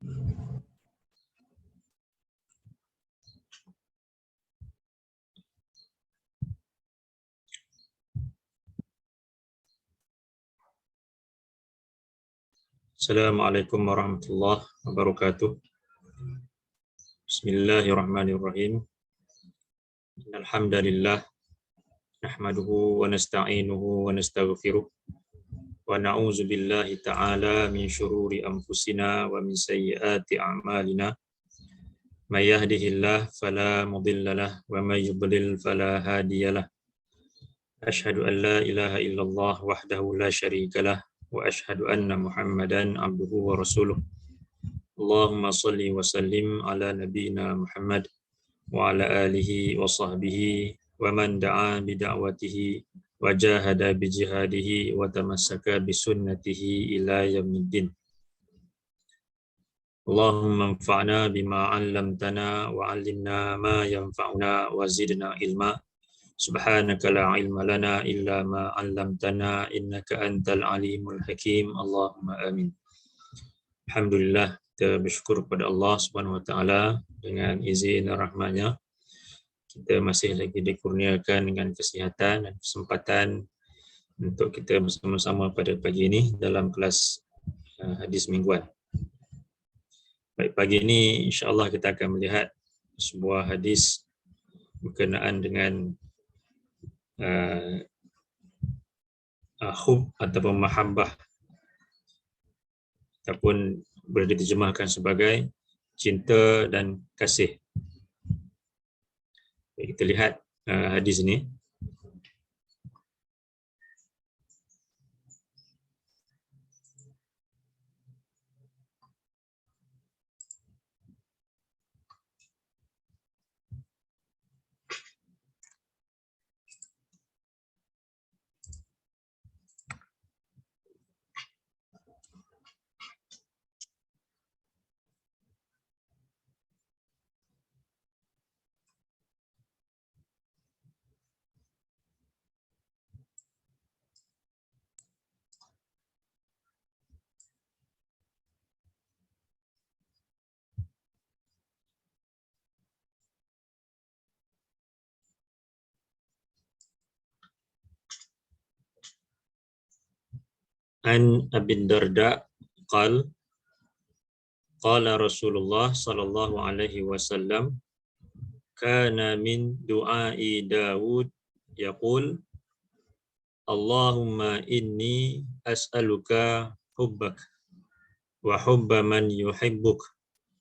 Assalamualaikum warahmatullahi wabarakatuh. Bismillahirrahmanirrahim. Alhamdulillah nahmaduhu wa nasta'inuhu wa nastaghfiruh wa na'udzu billahi ta'ala min syururi anfusina wa min sayyiati a'malina. May yahdihillah fala mudilla lahu wa may yudlil fala hadiyalah. Asyhadu an la ilaha illallah wahdahu la syarika lah wa asyhadu anna Muhammadan abduhu wa rasuluh. Allahumma salli wa sallim ala nabiyyina Muhammad wa ala alihi wa sahbihi wa man da'a bi da'watihi wa jahada bi jihadihi wa tamassaka bi sunnatihi ila yaumiddin. Allahumma anfa'na bima 'allamtana wa 'allimna ma yanfa'una wa zidna ilma. Subhanaka la ilma lana illa ma 'allamtana innaka antal alimul hakim. Allahumma amin. Alhamdulillah, kita bersyukur kepada Allah Subhanahu Wa Taala dengan izin dan rahmatnya kita masih lagi dikurniakan dengan kesihatan dan kesempatan untuk kita bersama-sama pada pagi ini dalam kelas hadis mingguan. Baik, pagi ini insya-Allah kita akan melihat sebuah hadis berkenaan dengan hub ataupun mahabbah ataupun boleh diterjemahkan sebagai cinta dan kasih. Kita lihat hadis ini. An Abi Darda qala qala Rasulullah sallallahu alaihi wasallam kana min du'ai Daud yaqul Allahumma inni as'aluka hubbak wa hubba man yuhibbuk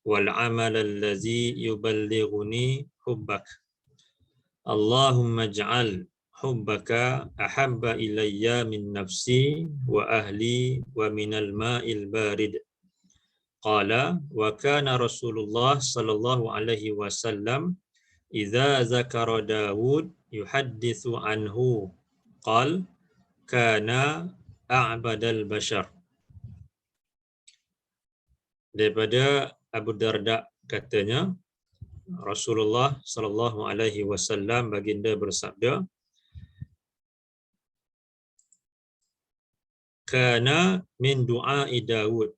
wal amal allazi yuballighuni hubbak. Allahumma ij'al hubbaka ahabba ilayya min nafsi wa ahli wa minal ma'il barid. Qala wa kana Rasulullah sallallahu alaihi wasallam idza zakara Daud yuhadditsu anhu qala kana a'badal bashar. Daripada Abu Darda katanya Rasulullah sallallahu alaihi wasallam baginda bersabda, kana min du'ai Daud,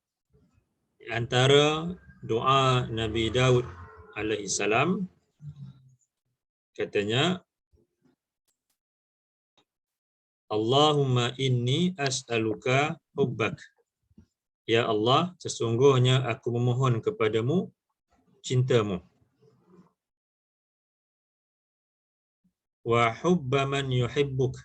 antara doa Nabi Daud alaihi salam, katanya Allahumma inni as'aluka hubbak. Ya Allah, sesungguhnya aku memohon kepadamu cintamu. Wa hubba man yuhibbuk,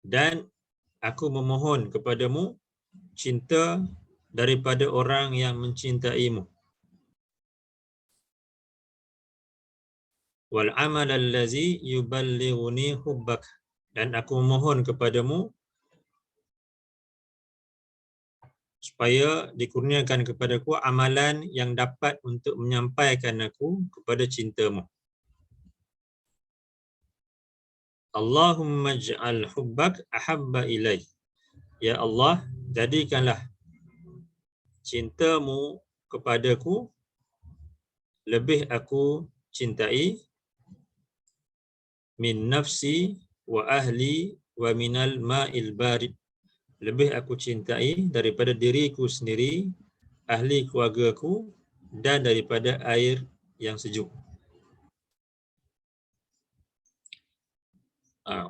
dan aku memohon kepadamu cinta daripada orang yang mencintaimu. Wal amal allazi yuballighuni hubbak, dan aku memohon kepadamu supaya dikurniakan kepadaku amalan yang dapat untuk menyampaikan aku kepada cintamu. Allahumma ij'al hubbak ahabba ilai. Ya Allah, jadikanlah cintamu kepadaku lebih aku cintai min nafsi wa ahli wa minal ma'il barid, lebih aku cintai daripada diriku sendiri, ahli keluargaku, dan daripada air yang sejuk.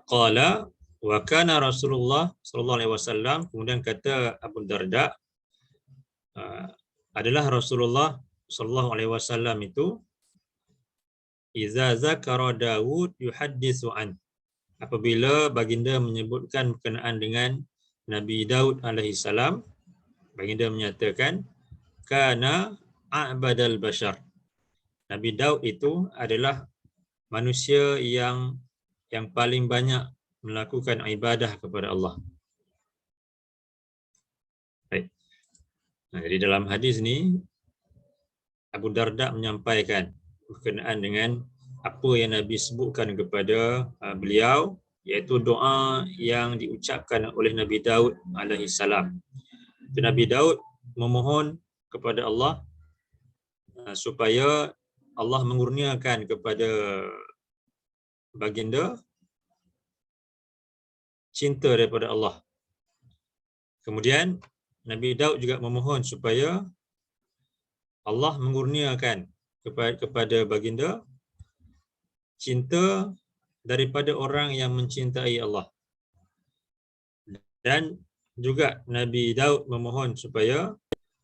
Qala wa kana Rasulullah sallallahu alaihi wasallam, kemudian kata Abu Darda, adalah Rasulullah sallallahu alaihi wasallam itu iza zakara Daud yuhadditsu an, apabila baginda menyebutkan berkenaan dengan Nabi Daud alaihi salam, baginda menyatakan kana a'badal bashar, Nabi Daud itu adalah manusia yang paling banyak melakukan ibadah kepada Allah. Baik. Jadi dalam hadis ni Abu Darda menyampaikan berkenaan dengan apa yang Nabi sebutkan kepada beliau, iaitu doa yang diucapkan oleh Nabi Daud alaihi salam. Nabi Daud memohon kepada Allah supaya Allah mengurniakan kepada baginda cinta daripada Allah. Kemudian Nabi Daud juga memohon supaya Allah mengurniakan kepada baginda cinta daripada orang yang mencintai Allah. Dan juga Nabi Daud memohon supaya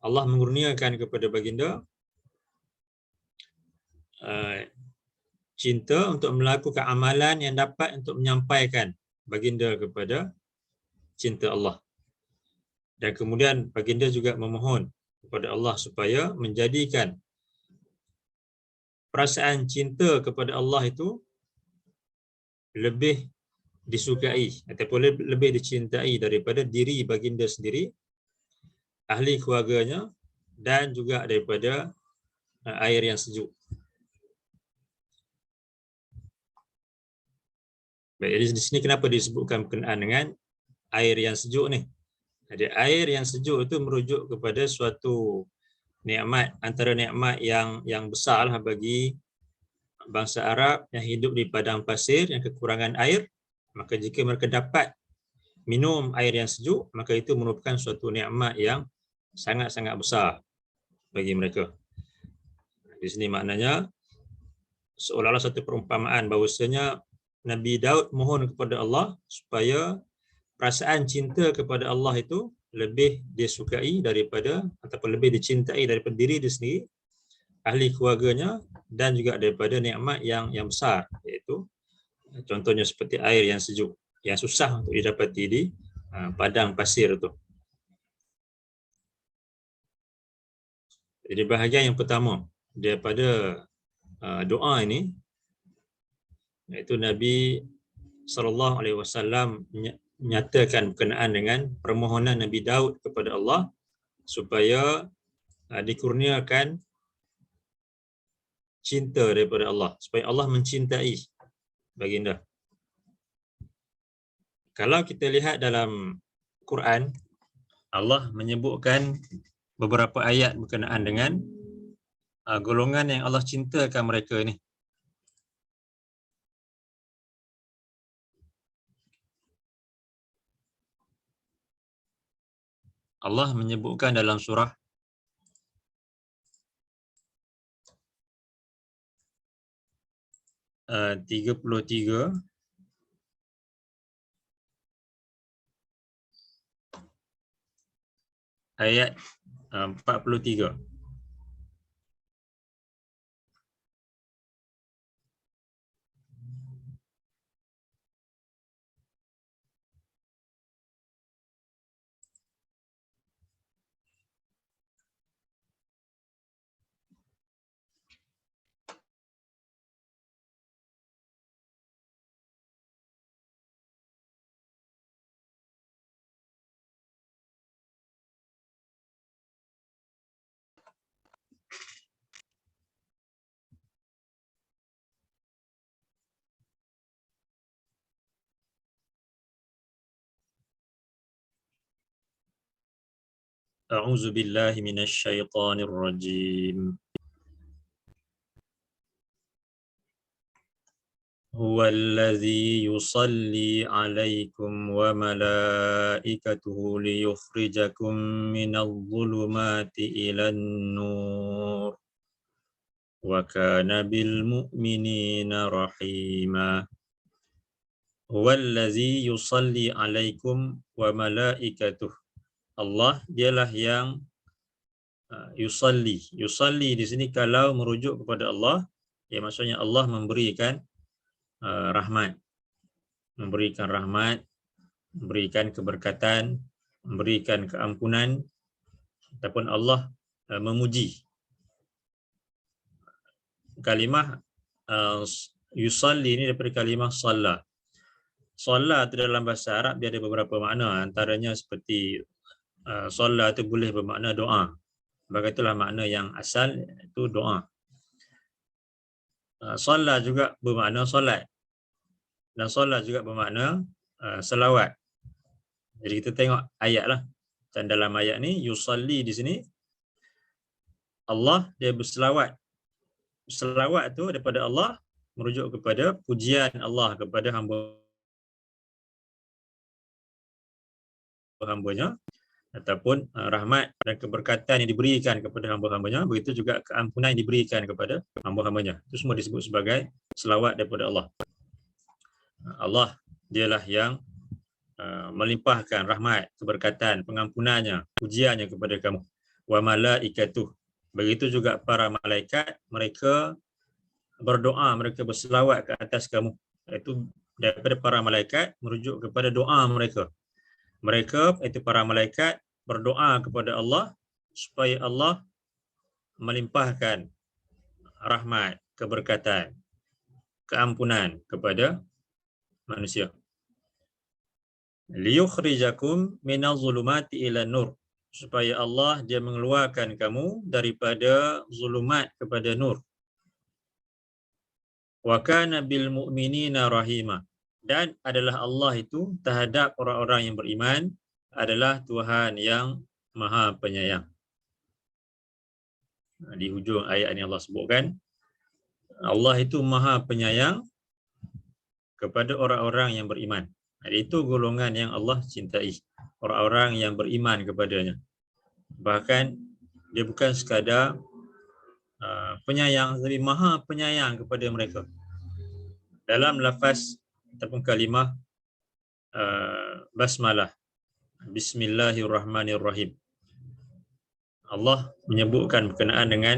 Allah mengurniakan kepada baginda cinta untuk melakukan amalan yang dapat untuk menyampaikan baginda kepada cinta Allah. Dan kemudian baginda juga memohon kepada Allah supaya menjadikan perasaan cinta kepada Allah itu lebih disukai ataupun lebih dicintai daripada diri baginda sendiri, ahli keluarganya, dan juga daripada air yang sejuk. Baik, jadi di sini kenapa disebutkan berkenaan dengan air yang sejuk ni? Jadi air yang sejuk itu merujuk kepada suatu nikmat, antara nikmat yang besarlah bagi bangsa Arab yang hidup di padang pasir yang kekurangan air. Maka jika mereka dapat minum air yang sejuk, maka itu merupakan suatu nikmat yang sangat-sangat besar bagi mereka. Di sini maknanya seolah-olah satu perumpamaan bahawasanya Nabi Daud mohon kepada Allah supaya perasaan cinta kepada Allah itu lebih disukai daripada ataupun lebih dicintai daripada diri dia sendiri, ahli keluarganya, dan juga daripada nikmat yang besar, iaitu contohnya seperti air yang sejuk yang susah untuk didapati di padang pasir itu. Jadi bahagian yang pertama daripada doa ini, iaitu Nabi sallallahu alaihi wasallam menyatakan berkenaan dengan permohonan Nabi Daud kepada Allah supaya dikurniakan cinta daripada Allah, supaya Allah mencintai baginda. Kalau kita lihat dalam Quran, Allah menyebutkan beberapa ayat berkenaan dengan golongan yang Allah cintakan mereka ni. Allah menyebutkan dalam surah uh, 33 ayat 43. A'udzu billahi minasy syaithanir rajim. Huwallazi yusalli 'alaikum wa malaikatuhu liyukhrijakum minadh dhulumati ilan nur wa kana bil mu'minina rahima. Huwallazi yusalli 'alaikum wa malaikatuhu. Allah dialah yang yusalli. Yusalli di sini kalau merujuk kepada Allah, ya maksudnya Allah memberikan rahmat, memberikan keberkatan, memberikan keampunan, ataupun Allah memuji. Kalimah yusalli ini daripada kalimah shalla. Shalla itu dalam bahasa Arab dia ada beberapa makna, antaranya seperti shalla itu boleh bermakna doa. Begitulah makna yang asal itu doa. Shalla juga bermakna solat, dan solat juga bermakna selawat. Jadi kita tengok ayat lah. Dan dalam ayat ni yusalli di sini Allah dia berselawat. Selawat tu daripada Allah merujuk kepada pujian Allah kepada hamba-hambanya, ataupun rahmat dan keberkatan yang diberikan kepada hamba-hambanya, begitu juga keampunan yang diberikan kepada hamba-hambanya. Itu semua disebut sebagai selawat daripada Allah. Allah dialah yang melimpahkan rahmat, keberkatan, pengampunannya, pujiannya kepada kamu. Wa malaikatuh. Begitu juga para malaikat, mereka berdoa, mereka berselawat ke atas kamu. Itu daripada para malaikat merujuk kepada doa mereka. Mereka, itu para malaikat, berdoa kepada Allah supaya Allah melimpahkan rahmat, keberkatan, keampunan kepada manusia. Liyukhrijakum minadh dhulumati ila nur, supaya Allah dia mengeluarkan kamu daripada zulumat kepada nur. Wa kana bil mu'minina rahima, dan adalah Allah itu terhadap orang-orang yang beriman adalah Tuhan yang Maha Penyayang. Di hujung ayat ini Allah sebutkan Allah itu Maha Penyayang kepada orang-orang yang beriman. Itu golongan yang Allah cintai, orang-orang yang beriman kepadanya. Bahkan dia bukan sekadar penyayang, tapi Maha Penyayang kepada mereka. Dalam lafaz ataupun kalimah basmalah, Bismillahirrahmanirrahim, Allah menyebutkan berkenaan dengan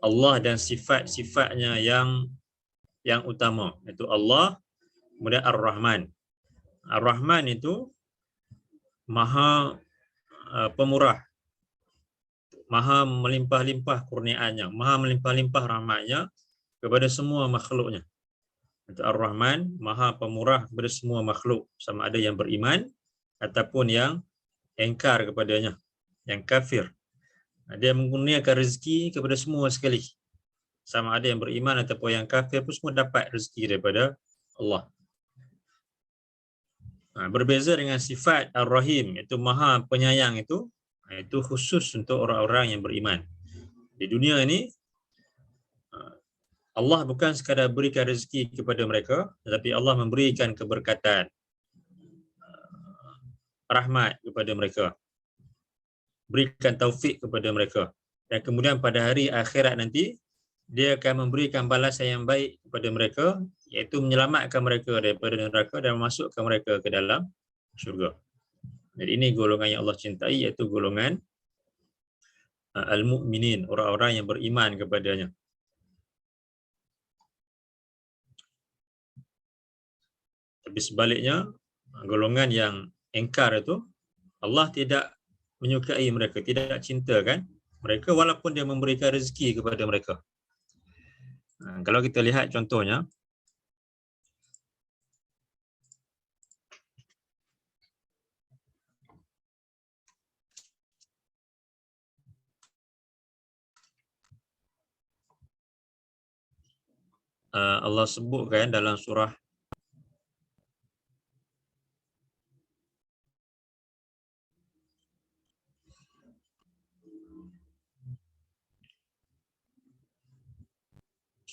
Allah dan sifat-sifatnya yang utama, iaitu Allah, kemudian Ar-Rahman. Ar-Rahman itu Maha pemurah, Maha melimpah-limpah kurniaannya, Maha melimpah-limpah rahmatnya kepada semua makhluknya. Itu Ar-Rahman, Maha pemurah kepada semua makhluk, sama ada yang beriman ataupun yang engkar kepadanya, yang kafir. Dia mengurniakan rezeki kepada semua sekali, sama ada yang beriman ataupun yang kafir pun semua dapat rezeki daripada Allah. Berbeza dengan sifat Ar-Rahim, iaitu Maha Penyayang, itu khusus untuk orang-orang yang beriman. Di dunia ini Allah bukan sekadar berikan rezeki kepada mereka, tetapi Allah memberikan keberkatan, rahmat kepada mereka, berikan taufik kepada mereka, dan kemudian pada hari akhirat nanti dia akan memberikan balasan yang baik kepada mereka, iaitu menyelamatkan mereka daripada neraka dan memasukkan mereka ke dalam syurga. Jadi ini golongan yang Allah cintai, iaitu golongan al-mu'minin, orang-orang yang beriman kepadanya. Tapi sebaliknya, golongan yang engkar itu, Allah tidak menyukai mereka, tidak cintakan mereka walaupun dia memberikan rezeki kepada mereka. Kalau kita lihat contohnya, Allah sebutkan dalam surah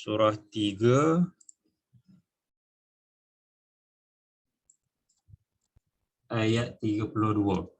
surah 3 ayat 32.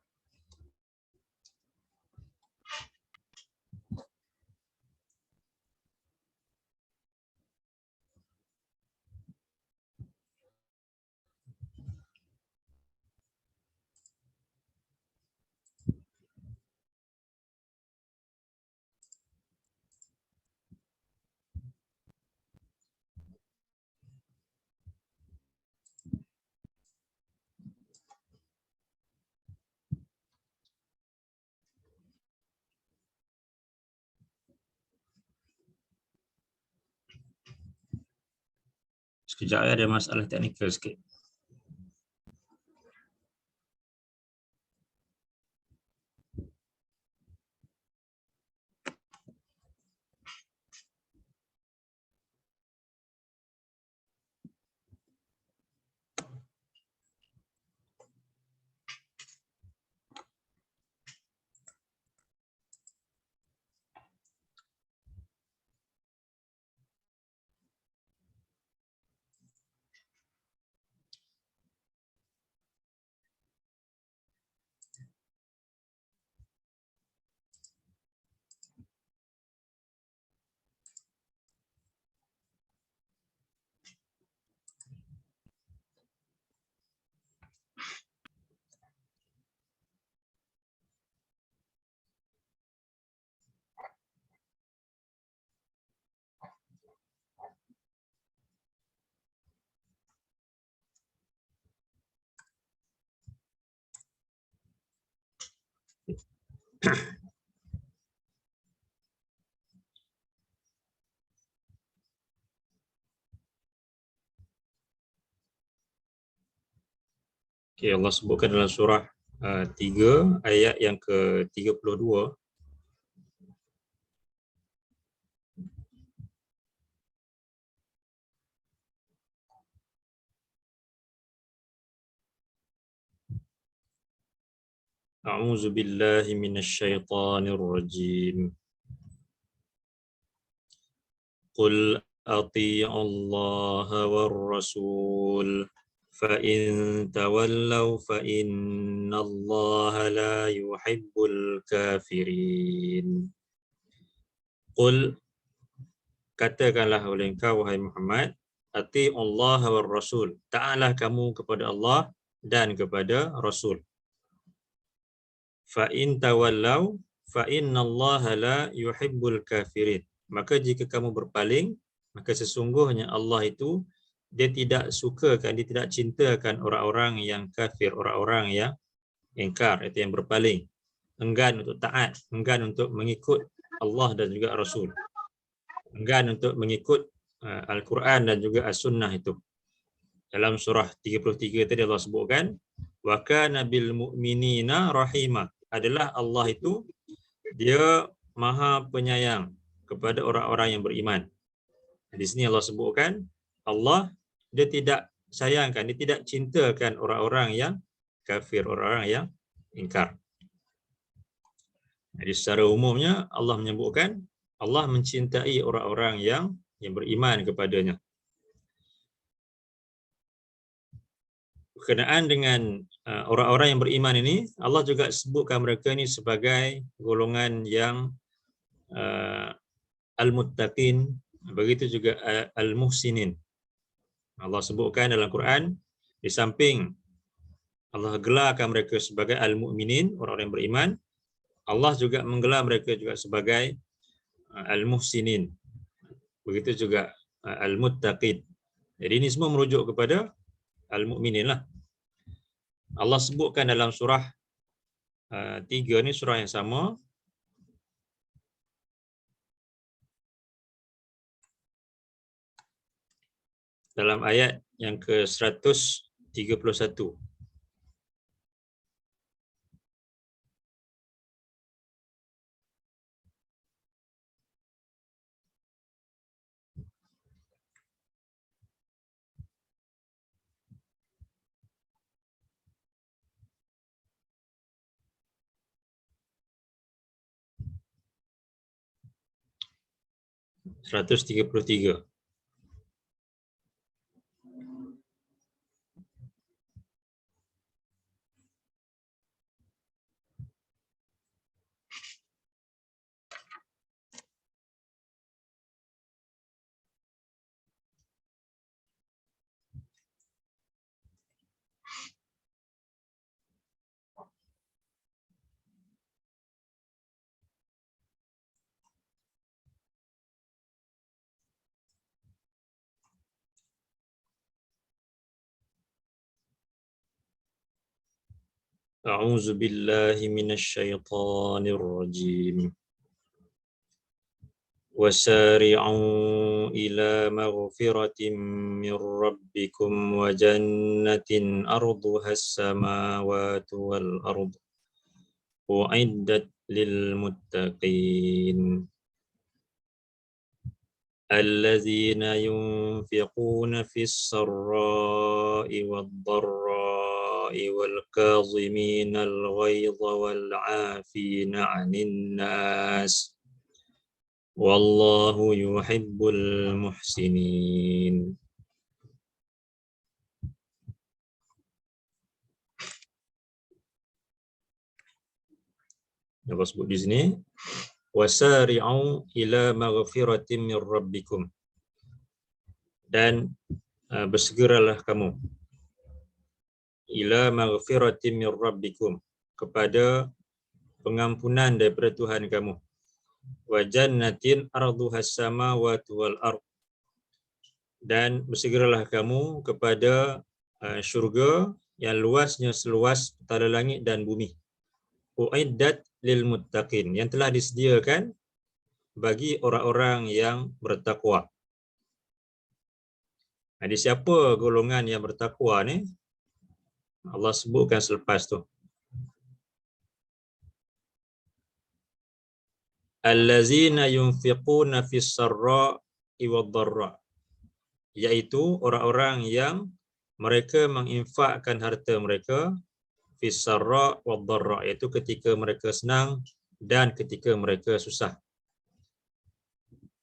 Sekejap, ada masalah teknikal sikit. Okay, Allah sebutkan dalam surah 3 ayat yang ke-32. A'udzu billahi minasyaitonir rajim. Qul ati'u Allah war rasul fa in tawallaw fa innallaha la yuhibbul kafirin. Qul, katakanlah oleh engkau wahai Muhammad, ati'u Allah war rasul, taatlah kamu kepada Allah dan kepada Rasul. Fa in tawallaw fa innallaha la yuhibbul kafirin. Maka jika kamu berpaling, maka sesungguhnya Allah itu dia tidak sukakan, dia tidak cintakan orang-orang yang kafir, orang-orang yang ingkar, itu yang berpaling, enggan untuk taat, enggan untuk mengikut Allah dan juga Rasul, enggan untuk mengikut Al-Quran dan juga As-Sunnah itu. Dalam surah 33 tadi Allah sebutkan, wa kana bil mu'minina rahima, adalah Allah itu dia maha penyayang kepada orang-orang yang beriman. Di sini Allah sebutkan Allah dia tidak sayangkan, dia tidak cintakan orang-orang yang kafir, orang-orang yang ingkar. Jadi secara umumnya Allah menyebutkan Allah mencintai orang-orang yang beriman kepadanya. Berkenaan dengan orang-orang yang beriman ini, Allah juga sebutkan mereka ini sebagai golongan yang al-muttaqin, begitu juga al-muhsinin. Allah sebutkan dalam Quran, di samping Allah gelarkan mereka sebagai al-mu'minin, orang-orang yang beriman, Allah juga menggelar mereka juga sebagai al-muhsinin, begitu juga al-muttaqin. Jadi ini semua merujuk kepada al-mu'minin lah. Allah sebutkan dalam surah 3 ni, surah yang sama, dalam ayat yang ke-131. A'udzu billahi minasy syaithanir rajim. وسارعوا إلى مغفرة من ربكم وجنة أرضها السماوات والأرض أعدت للمتقين الذين ينفقون في السراء والضراء والكاظمين الغيظ والعافين عن الناس Wallahu yuhibbul muhsinin. Allah sebut di sini, wasari'u ila maghfiratin min rabbikum. Dan bersegeralah kamu ila maghfiratin min rabbikum, kepada pengampunan daripada Tuhan kamu. Wa jannatin arduhas samawati wal ard, dan bersegeralah kamu kepada syurga yang luasnya seluas petala langit dan bumi. Uiddat lil muttaqin, yang telah disediakan bagi orang-orang yang bertakwa. Jadi siapa golongan yang bertakwa ni? Allah sebutkan selepas tu. Allazina yunfiquna fis sarra'i wad dharra, iaitu orang-orang yang mereka menginfakkan harta mereka fis sarra' wad dharra, iaitu ketika mereka senang dan ketika mereka susah.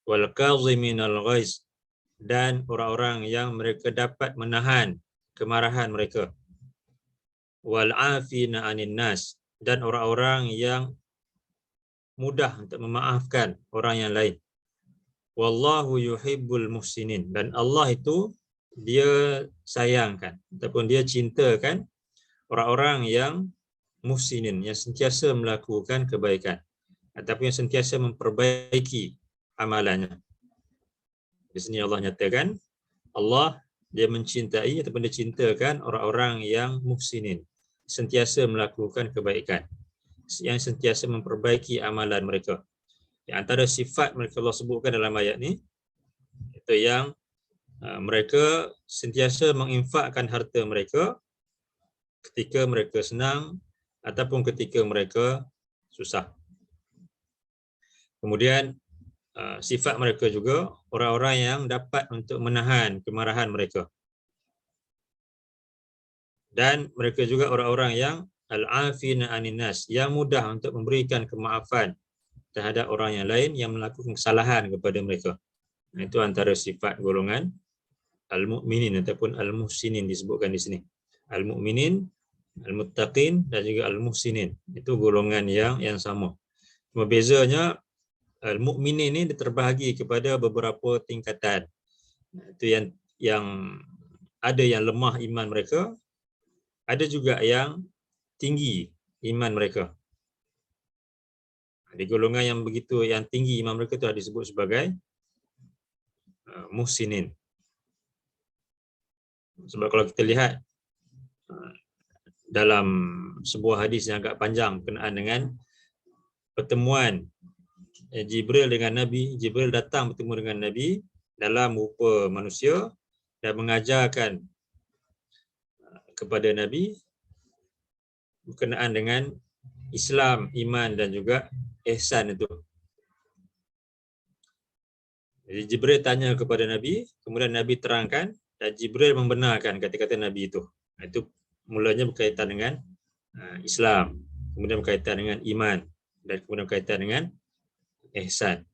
Wal kaziminal ghaiz, dan orang-orang yang mereka dapat menahan kemarahan mereka. Wal afina 'anil nas, dan orang-orang yang mudah untuk memaafkan orang yang lain. Wallahu yuhibbul muhsinin, dan Allah itu dia sayangkan ataupun dia cintakan orang-orang yang muhsinin, yang sentiasa melakukan kebaikan ataupun yang sentiasa memperbaiki amalannya. Di sini Allah nyatakan Allah dia mencintai ataupun dia cintakan orang-orang yang muhsinin, sentiasa melakukan kebaikan, yang sentiasa memperbaiki amalan mereka. Di antara sifat mereka Allah sebutkan dalam ayat ni, itu yang mereka sentiasa menginfakkan harta mereka ketika mereka senang ataupun ketika mereka susah. Kemudian sifat mereka juga orang-orang yang dapat untuk menahan kemarahan mereka. Dan mereka juga orang-orang yang al-afina 'anil nas, yang mudah untuk memberikan kemaafan terhadap orang yang lain yang melakukan kesalahan kepada mereka. Itu antara sifat golongan al-mu'minin ataupun al-muhsinin disebutkan di sini. Al-mu'minin, al-muttaqin dan juga al-muhsinin. Itu golongan yang sama. Cuma bezanya al-mu'minin ini terbahagi kepada beberapa tingkatan. Itu yang ada yang lemah iman mereka, ada juga yang tinggi iman mereka. Di golongan yang begitu yang tinggi iman mereka itu disebut sebagai muhsinin. Sebab kalau kita lihat dalam sebuah hadis yang agak panjang berkenaan dengan pertemuan Jibril dengan Nabi, Jibril datang bertemu dengan Nabi dalam rupa manusia dan mengajarkan kepada Nabi berkenaan dengan Islam, iman dan juga ihsan itu. Jadi Jibril tanya kepada Nabi, kemudian Nabi terangkan dan Jibril membenarkan kata-kata Nabi itu. Itu mulanya berkaitan dengan Islam, kemudian berkaitan dengan iman dan kemudian berkaitan dengan ihsan.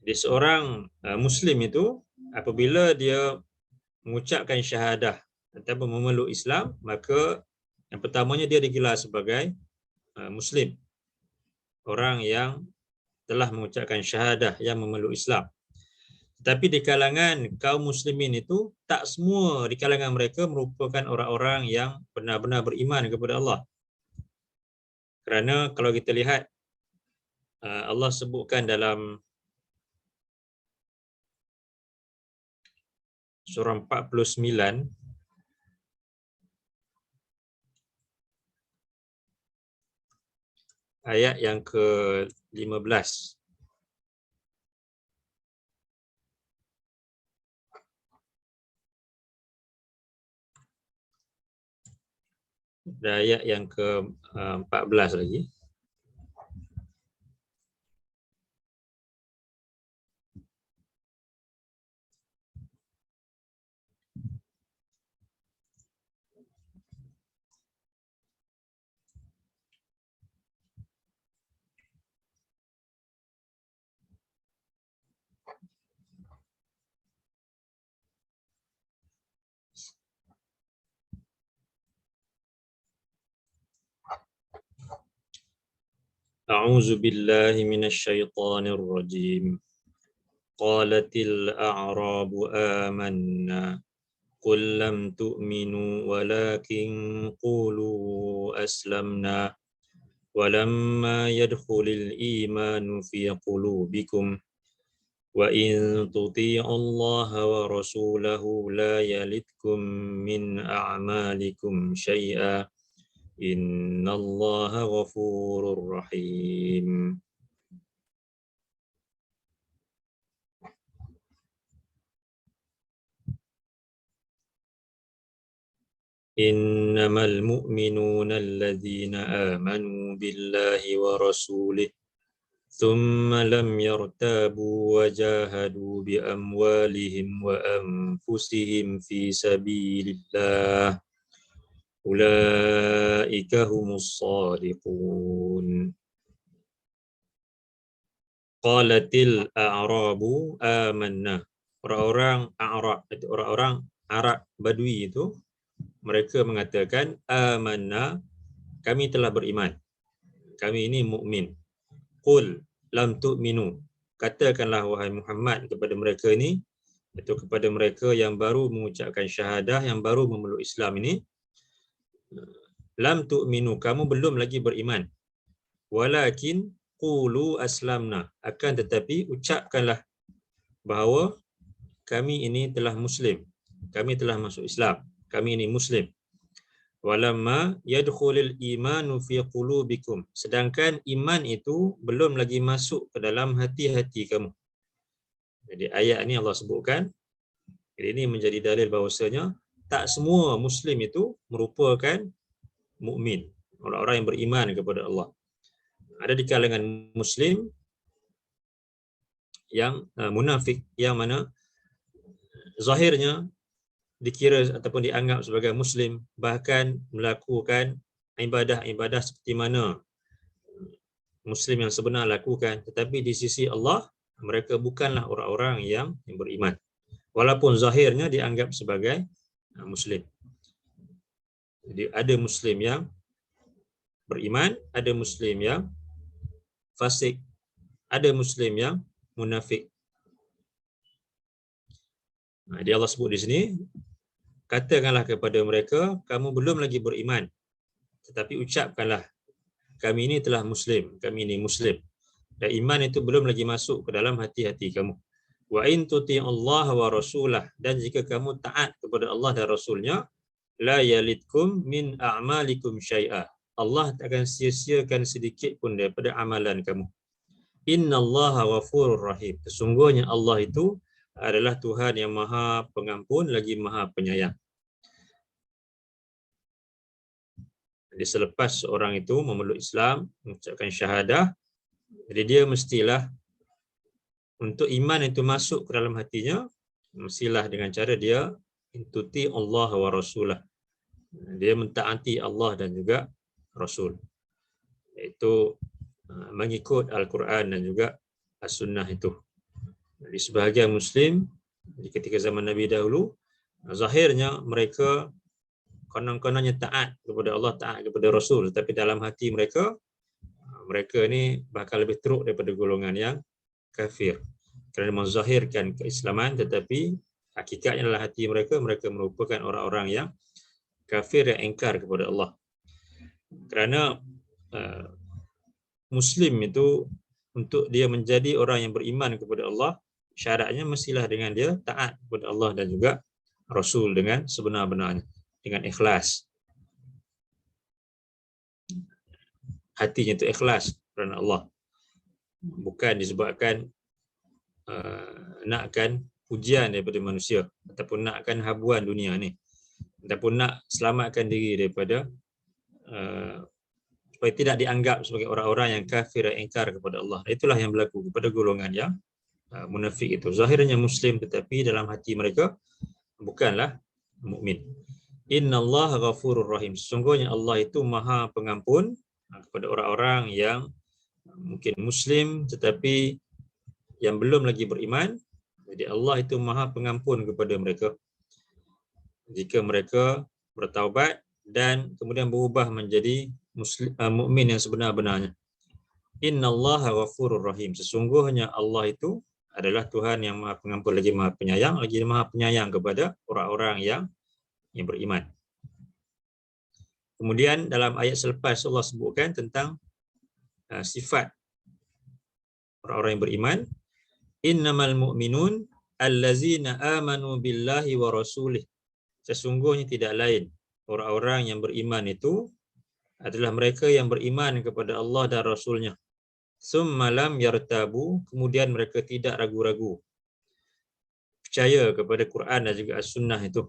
Jadi seorang Muslim itu apabila dia mengucapkan syahadah ataupun memeluk Islam, maka yang pertamanya dia digelar sebagai Muslim, orang yang telah mengucapkan syahadah yang memeluk Islam. Tetapi di kalangan kaum muslimin itu, tak semua di kalangan mereka merupakan orang-orang yang benar-benar beriman kepada Allah. Kerana kalau kita lihat, Allah sebutkan dalam surah 49, ayat yang ke-15. Dan ayat yang ke-14 lagi. A'udzu billahi minasyaitonir rajim. Qalatil a'rabu amanna qul lam tu'minu walakin qulu aslamna walamma yadkhulul imanu fi qulubikum wa in tuti'u Allah wa rasulahu la yalitkum min a'malikum syai'a innallaha ghafurur rahim. Innamal mu'minuna alladhina amanu billahi wa rasulih thumma lam yartabu wa jahadu bi amwalihim wa anfusihim fi sabilillah ulaika humus shadiqun. Qalatil a'rabu amanna. Orang-orang Arab, orang-orang Arab Badui itu, mereka mengatakan amanna, kami telah beriman. Kami ini mukmin. Qul lam tu'minu. Katakanlah wahai Muhammad kepada mereka ini, itu kepada mereka yang baru mengucapkan syahadah, yang baru memeluk Islam ini, lam tu'minu, kamu belum lagi beriman. Walakin qulu aslamna, akan tetapi ucapkanlah bahawa kami ini telah muslim, kami telah masuk Islam, kami ini muslim. Walamma yadkhulul imanu fi qulubikum, sedangkan iman itu belum lagi masuk ke dalam hati-hati kamu. Jadi ayat ini Allah sebutkan, ini menjadi dalil bahawasanya tak semua muslim itu merupakan mukmin, orang-orang yang beriman kepada Allah. Ada di kalangan muslim yang munafik, yang mana zahirnya dikira ataupun dianggap sebagai muslim, bahkan melakukan ibadah-ibadah seperti mana muslim yang sebenar lakukan, tetapi di sisi Allah mereka bukanlah orang-orang yang beriman, walaupun zahirnya dianggap sebagai muslim. Jadi ada muslim yang beriman, ada muslim yang fasik, ada muslim yang munafik. Dia Allah sebut di sini, katakanlah kepada mereka, kamu belum lagi beriman, tetapi ucapkanlah, kami ini telah muslim, kami ini muslim. Dan iman itu belum lagi masuk ke dalam hati-hati kamu. Wa in tuti' Allah wa rasulah, dan jika kamu taat kepada Allah dan Rasulnya, la yalitkum min a'malikum syai'a, Allah tak akan sia-siakan sedikit pun daripada amalan kamu. Innallaha ghafurur rahim, sesungguhnya Allah itu adalah Tuhan yang Maha Pengampun lagi Maha Penyayang. Jadi selepas orang itu memeluk Islam, mengucapkan syahadah, jadi dia mestilah, untuk iman itu masuk ke dalam hatinya, mestilah dengan cara dia intuti Allah wa rasulah, dia mentaati Allah dan juga Rasul, iaitu mengikut Al-Quran dan juga As-Sunnah itu. Jadi sebahagian Muslim di ketika zaman Nabi dahulu, zahirnya mereka konon-kononnya taat kepada Allah, taat kepada Rasul, tapi dalam hati mereka, mereka ini bakal lebih teruk daripada golongan yang kafir, kerana menzahirkan keislaman, tetapi hakikatnya dalam hati mereka, mereka merupakan orang-orang yang kafir yang ingkar kepada Allah. Kerana Muslim itu, untuk dia menjadi orang yang beriman kepada Allah, syaratnya mestilah dengan dia taat kepada Allah dan juga Rasul dengan sebenar-benarnya, dengan ikhlas. hatinya itu ikhlas kerana Allah, bukan disebabkan nakkan pujian daripada manusia ataupun nakkan habuan dunia ni, ataupun nak selamatkan diri daripada supaya tidak dianggap sebagai orang-orang yang kafir dan ingkar kepada Allah. Itulah yang berlaku kepada golongan yang munafik itu. Zahirnya Muslim tetapi dalam hati mereka bukanlah mukmin. Innallaha ghafurur rahim. Sesungguhnya Allah itu Maha Pengampun kepada orang-orang yang mungkin Muslim tetapi yang belum lagi beriman. Jadi Allah itu Maha Pengampun kepada mereka jika mereka bertaubat dan kemudian berubah menjadi muslim, mukmin yang sebenar-benarnya. Innallaha ghafurur rahim. Sesungguhnya Allah itu adalah Tuhan yang Maha Pengampun lagi Maha Penyayang, lagi Maha Penyayang kepada orang-orang yang beriman. Kemudian dalam ayat selepas Allah sebutkan tentang sifat orang-orang yang beriman. Innamal mu'minun allazina amanu billahi wa rasulih. Sesungguhnya tidak lain orang-orang yang beriman itu adalah mereka yang beriman kepada Allah dan Rasulnya. Summa lam yartabu, kemudian mereka tidak ragu-ragu. Percaya kepada Quran dan juga As-Sunnah itu.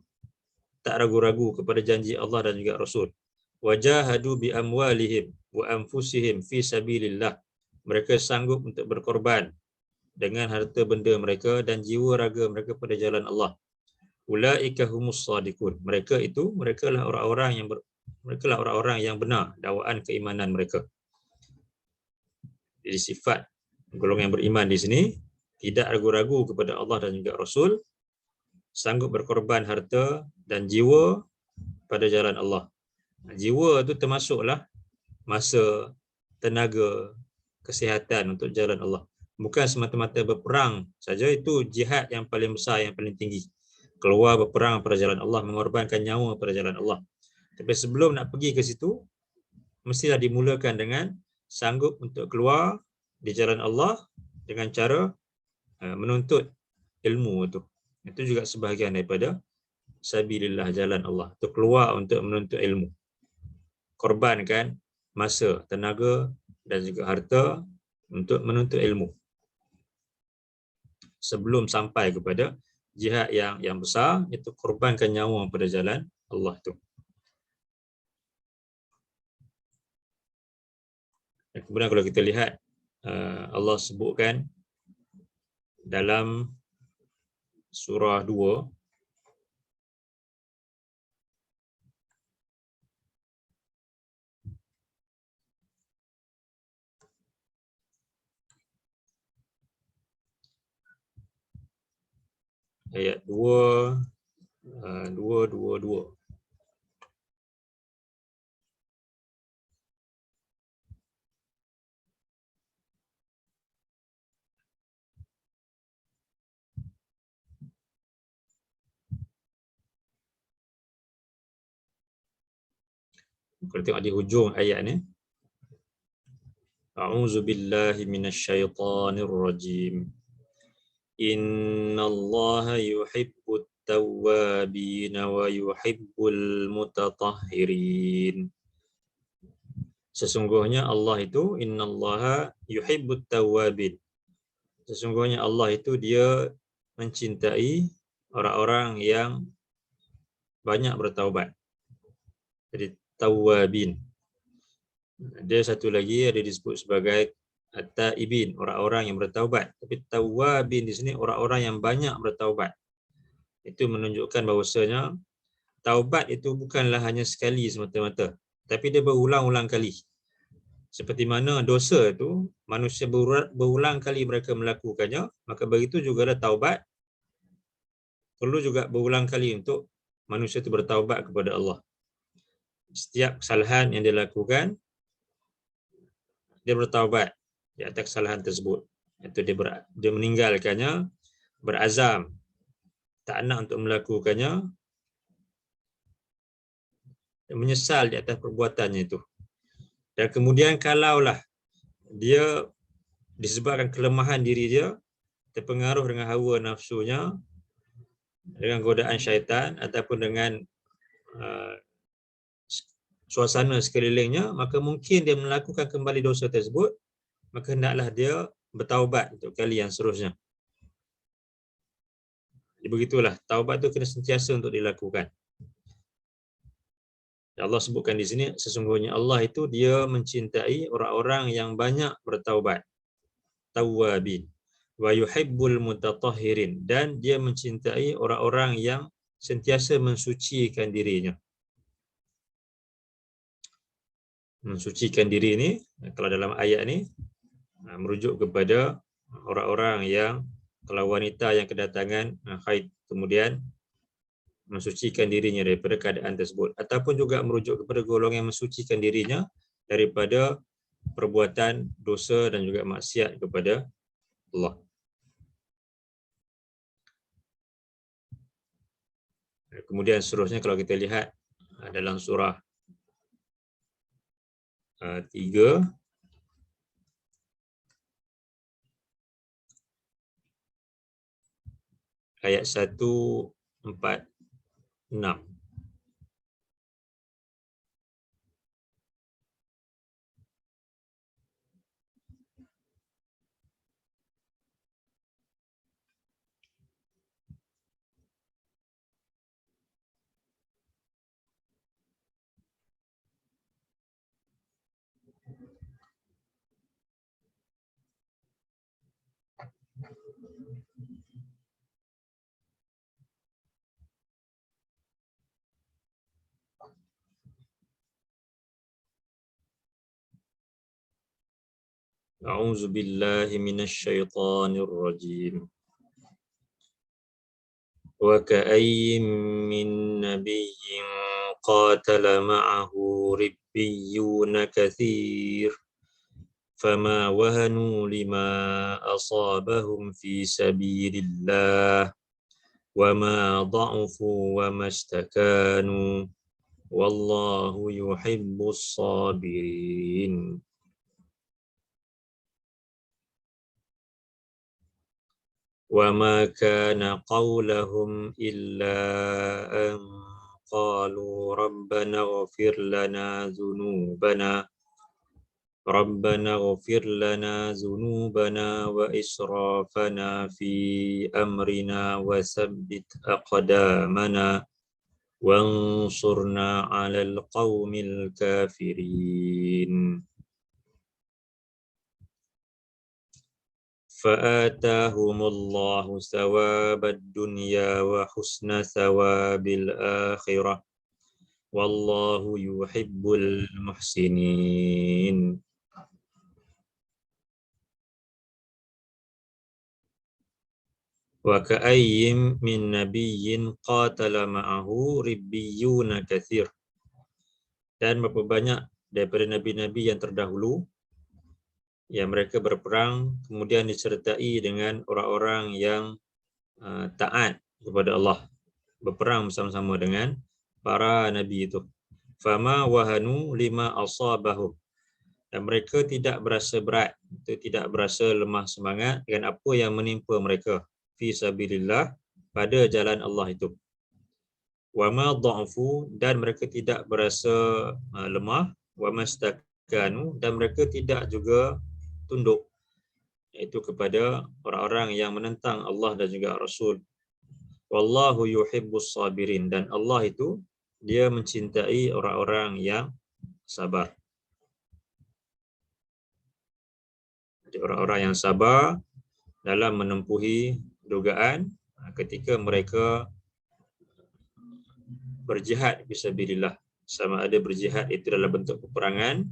Tak ragu-ragu kepada janji Allah dan juga Rasul. Wajahadu bi amwalihim wa anfusihim fi sabilillah. Mereka sanggup untuk berkorban dengan harta benda mereka dan jiwa raga mereka pada jalan Allah. Ulaika humus shadiqun. Merekalah orang-orang yang benar dakwaan keimanan mereka. Jadi sifat golongan yang beriman di sini tidak ragu-ragu kepada Allah dan juga Rasul, sanggup berkorban harta dan jiwa pada jalan Allah. Jiwa itu termasuklah masa, tenaga, kesihatan untuk jalan Allah. Bukan semata-mata berperang saja, itu jihad yang paling besar, yang paling tinggi. Keluar berperang pada jalan Allah, mengorbankan nyawa pada jalan Allah. Tapi sebelum nak pergi ke situ, mestilah dimulakan dengan sanggup untuk keluar di jalan Allah dengan cara menuntut ilmu itu. Itu juga sebahagian daripada sabilillah, jalan Allah. Itu keluar untuk menuntut ilmu. Korbankan masa, tenaga dan juga harta untuk menuntut ilmu. Sebelum sampai kepada jihad yang besar, itu korbankan nyawa pada jalan Allah itu. Dan kemudian kalau kita lihat Allah sebutkan dalam surah 2 ayat 2:22. Kalau tengok di hujung ayat ni, A'udzu billahi minasyaitonir rajim. Innallaha yuhibbut tawwabin wa yuhibbul mutatahhirin. Sesungguhnya Allah itu, innallaha yuhibbut tawwabin. Sesungguhnya Allah itu dia mencintai orang-orang yang banyak bertaubat. Jadi tawwabin. Dia satu lagi ada disebut sebagai at-taibin, orang-orang yang bertaubat. Tapi tawwabin di sini orang-orang yang banyak bertaubat. Itu menunjukkan bahawasanya taubat itu bukanlah hanya sekali semata-mata, tapi dia berulang-ulang kali. Seperti mana dosa itu manusia berulang kali mereka melakukannya, maka begitu jugalah taubat perlu juga berulang kali untuk manusia itu bertaubat kepada Allah. Setiap kesalahan yang dia lakukan, dia bertaubat di atas kesalahan tersebut. Itu dia meninggalkannya, berazam tak nak untuk melakukannya, dan menyesal di atas perbuatannya itu. Dan kemudian kalaulah dia disebabkan kelemahan diri dia, terpengaruh dengan hawa nafsunya, dengan godaan syaitan ataupun dengan suasana sekelilingnya, maka mungkin dia melakukan kembali dosa tersebut, maka hendaklah dia bertaubat untuk kali yang seterusnya. Jadi begitulah, taubat itu kena sentiasa untuk dilakukan. Allah sebutkan di sini, sesungguhnya Allah itu dia mencintai orang-orang yang banyak bertaubat. Tawwabin. Wa yuhibbul mutatahhirin. Dan dia mencintai orang-orang yang sentiasa mensucikan dirinya. Mensucikan diri ini, kalau dalam ayat ini, merujuk kepada orang-orang yang, kalau wanita yang kedatangan haid, kemudian mensucikan dirinya daripada keadaan tersebut, ataupun juga merujuk kepada golongan yang mensucikan dirinya daripada perbuatan dosa dan juga maksiat kepada Allah. Kemudian seterusnya kalau kita lihat dalam surah 3 ayat 146. A'udzu billahi minasyaitonir rajim. Wa ka'ayyin min nabiyyin qatala ma'ahu ribbiyuna katsir fama wahanu lima asabahum fi sabilillah wa ma dha'ufu wa mastakanu wallahu yuhibbus sabirin. وَمَا كَانَ قَوْلَهُمْ إِلَّا أَنْ قَالُوا رَبَّنَا اغْفِرْ لَنَا ذُنُوبَنَا وَإِسْرَافَنَا فِي أَمْرِنَا وَثَبِّتْ أَقْدَامَنَا وَانصُرْنَا عَلَى الْقَوْمِ الْكَافِرِينَ. فآتاهم الله ثواب الدنيا وحسن ثواب الآخرة والله يحب المحسنين. وكأي من نبي قاتل معه ربيون كثير. Dan berapa banyak daripada nabi-nabi yang terdahulu yang mereka berperang kemudian disertai dengan orang-orang yang taat kepada Allah, berperang bersama-sama dengan para nabi itu. Fama wahanu lima asabahum. Dan mereka tidak berasa berat, tidak berasa lemah semangat dengan apa yang menimpa mereka fi sabilillah, pada jalan Allah itu. Wa ma dha'fu, dan mereka tidak berasa lemah, wa mastakanu, dan mereka tidak juga tunduk, iaitu kepada orang-orang yang menentang Allah dan juga Rasul. Wallahu yuhibbus sabirin, dan Allah itu dia mencintai orang-orang yang sabar. Jadi orang-orang yang sabar dalam menempuhi dugaan ketika mereka berjihad fisabilillah, sama ada berjihad itu dalam bentuk peperangan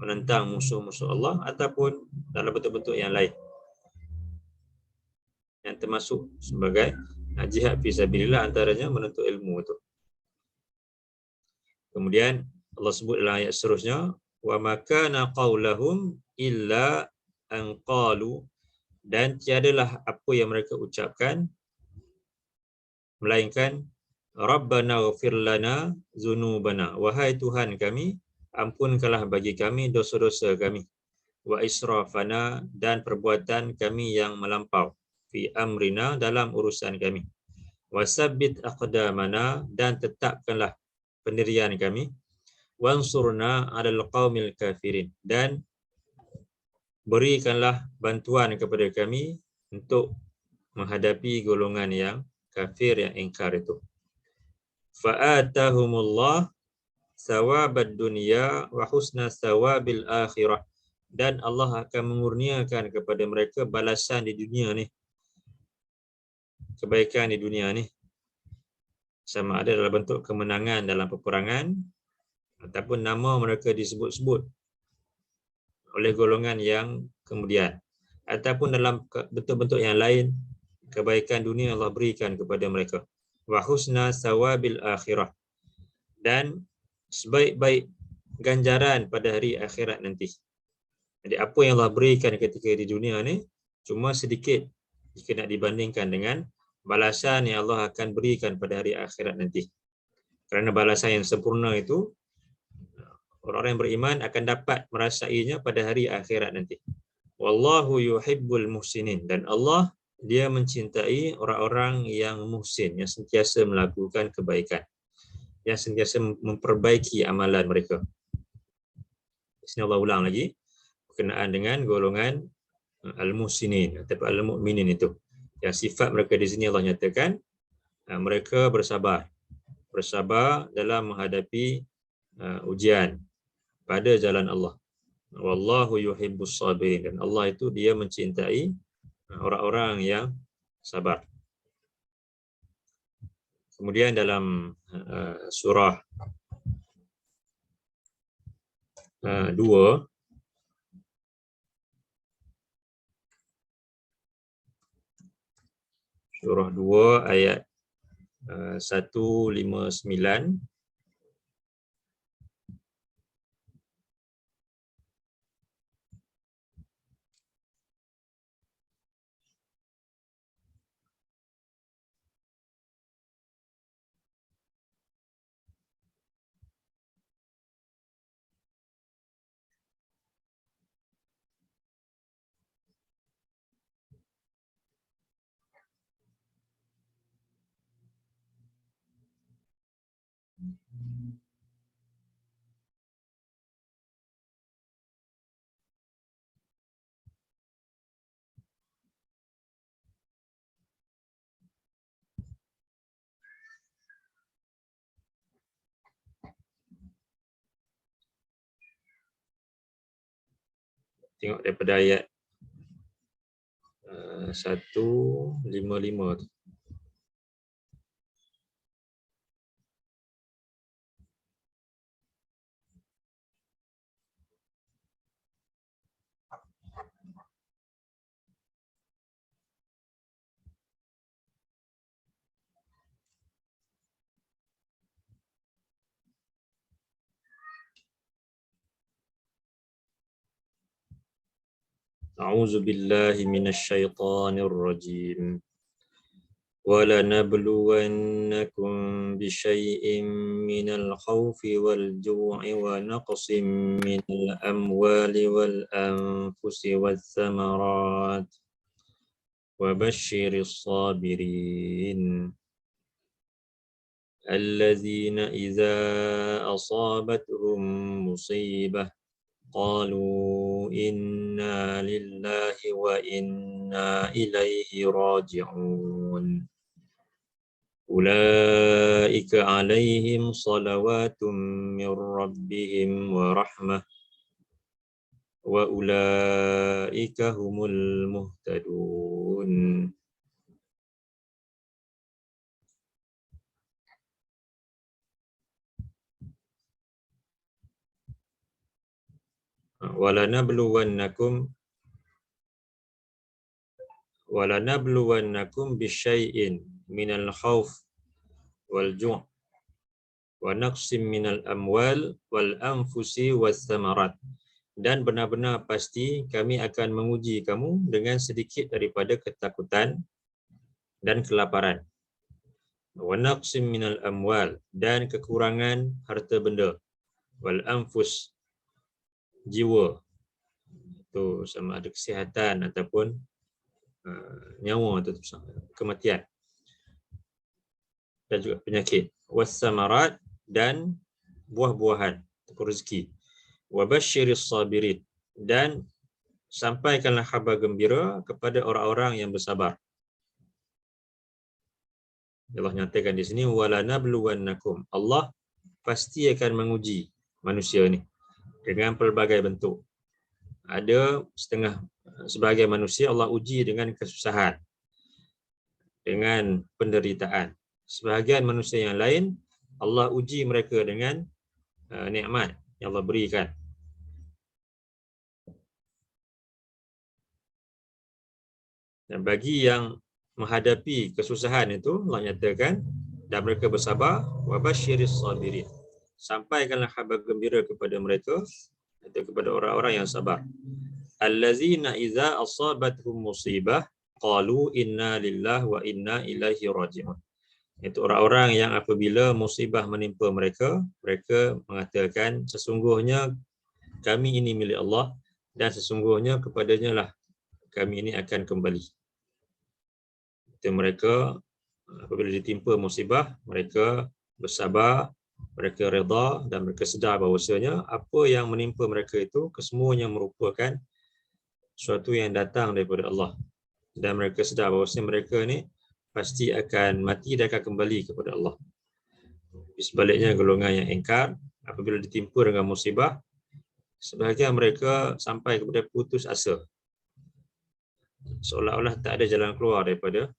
menentang musuh-musuh Allah ataupun dalam bentuk-bentuk yang lain yang termasuk sebagai jihad fisabilillah, antaranya menuntut ilmu itu. Kemudian Allah sebut dalam ayat seterusnya, wa makana qaulahum illa an qalu, dan tiadalah apa yang mereka ucapkan melainkan Rabbana ighfir lana dzunubana, wahai Tuhan kami, ampunkanlah bagi kami dosa-dosa kami, wa israfana, dan perbuatan kami yang melampau, fi amrina, dalam urusan kami, wasabbit aqdamana, dan tetapkanlah pendirian kami, wansurna 'alal qaumil kafirin, dan berikanlah bantuan kepada kami untuk menghadapi golongan yang kafir yang ingkar itu. Fa'atahumullah thawabad dunya wa husna thawabil akhirah, dan Allah akan mengurniakan kepada mereka balasan di dunia ni, kebaikan di dunia ni, sama ada dalam bentuk kemenangan dalam peperangan ataupun nama mereka disebut-sebut oleh golongan yang kemudian, ataupun dalam bentuk-bentuk yang lain kebaikan dunia Allah berikan kepada mereka. Wa husna thawabil akhirah, dan sebaik-baik ganjaran pada hari akhirat nanti. Jadi apa yang Allah berikan ketika di dunia ni cuma sedikit jika nak dibandingkan dengan balasan yang Allah akan berikan pada hari akhirat nanti. Kerana balasan yang sempurna itu orang-orang yang beriman akan dapat merasainya pada hari akhirat nanti. Wallahu yuhibbul muhsinin, dan Allah dia mencintai orang-orang yang muhsin, yang sentiasa melakukan kebaikan, yang sentiasa memperbaiki amalan mereka. Di sini Allah ulang lagi berkenaan dengan golongan al-muhsinin atau al-mu'minin itu. Yang sifat mereka di sini Allah nyatakan mereka bersabar dalam menghadapi ujian pada jalan Allah. Wallahu yuhibbus sabirin, dan Allah itu dia mencintai orang-orang yang sabar. Kemudian dalam surah 2 ayat 159, tengok daripada ayat 155 tu. A'udzu billahi minasyaitonir rajim. وَلَنَبْلُوَنَّكُمْ بِشَيْءٍ مِّنَ الْخَوْفِ وَالْجُوعِ وَنَقْصٍ مِّنَ الْأَمْوَالِ وَالْأَنفُسِ وَالثَّمَرَاتِ وَبَشِّرِ الصَّابِرِينَ الَّذِينَ إِذَا أَصَابَتْهُم مُّصِيبَةٌ قَالُوا إِنَّا لِلَّهِ وَإِنَّا إِلَيْهِ رَاجِعُونَ أُولَئِكَ عَلَيْهِمْ صَلَوَاتٌ مِّن رَّبِّهِمْ وَرَحْمَةٌ وَأُولَئِكَ هُمُ الْمُهْتَدُونَ. وَلَنَبْلُوَنَّكُمْ بِشَيْءٍ مِّنَ الْخَوْفِ وَالْجُوعِ وَنَقْصٍ مِّنَ الْأَمْوَالِ وَالْأَنفُسِ وَالثَّمَرَاتِ, dan benar-benar pasti kami akan menguji kamu dengan sedikit daripada ketakutan dan kelaparan. Wa naqsim minal amwal, dan kekurangan harta benda. Wal anfus, jiwa. Itu sama ada kesihatan ataupun nyawa atau kematian. Dan juga penyakit. Was samarat, dan buah-buahan. ataupun rezeki. Wa basyiris sabirin, dan sampaikanlah khabar gembira kepada orang-orang yang bersabar. Allah nyatakan di sini walanabluwannakum, Allah pasti akan menguji manusia ni dengan pelbagai bentuk. Ada sebagai manusia Allah uji dengan kesusahan, dengan penderitaan. Sebahagian manusia yang lain Allah uji mereka dengan nikmat yang Allah berikan. Dan bagi yang menghadapi kesusahan itu, Allah nyatakan dan mereka bersabar, wa basyiris sabirin, sampaikanlah khabar gembira kepada mereka atau kepada orang-orang yang sabar. Allazina idza asabatuhum musibah qalu inna lillahi wa inna ilaihi raji'un. Itu orang-orang yang apabila musibah menimpa mereka, mereka mengatakan sesungguhnya kami ini milik Allah dan sesungguhnya kepadanya lah kami ini akan kembali. Itu mereka apabila ditimpa musibah, mereka bersabar, mereka redha dan mereka sedar bahawasanya apa yang menimpa mereka itu kesemuanya merupakan sesuatu yang datang daripada Allah. Dan mereka sedar bahawasanya mereka ni pasti akan mati dan akan kembali kepada Allah. Sebaliknya golongan yang ingkar, apabila ditimpa dengan musibah, sebahagian mereka sampai kepada putus asa, seolah-olah tak ada jalan keluar daripada